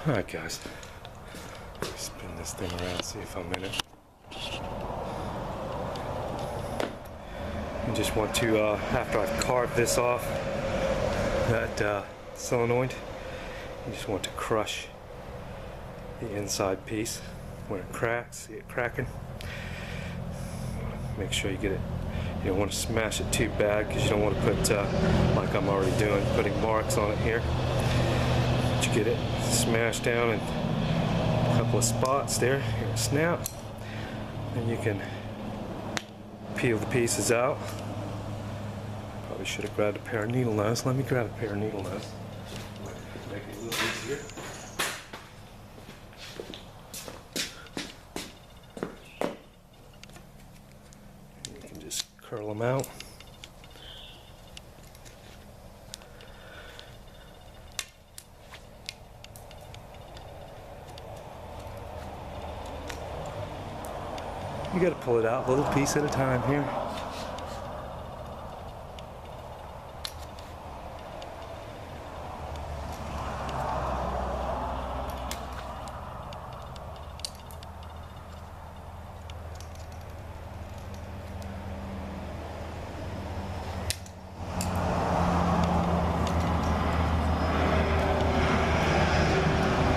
Alright guys, spin this thing around, see if I'm in it. You just want to, after I've carved this off, that solenoid, you just want to crush the inside piece where it cracks. See it cracking? Make sure you get it. You don't want to smash it too bad because you don't want to put, like I'm already doing, putting marks on it here. But you get it smashed down in a couple of spots there. Here, snap. And you can peel the pieces out. Probably should have grabbed a pair of needle nose. Let me grab a pair of needle nose. Make it a little easier. You can just curl them out. You got to pull it out a little piece at a time here.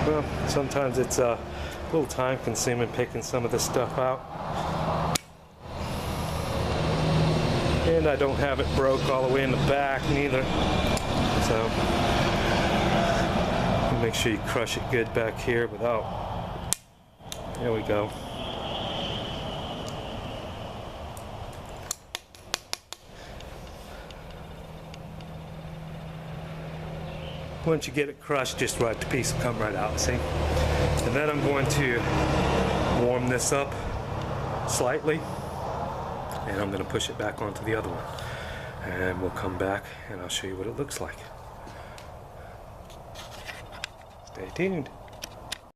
Well, sometimes it's a little time consuming picking some of this stuff out. And I don't have it broke all the way in the back neither. So make sure you crush it good back here without. There we go. Once you get it crushed, just right, the piece will come right out, see? And then I'm going to warm this up slightly. And I'm going to push it back onto the other one. And we'll come back and I'll show you what it looks like. Stay tuned.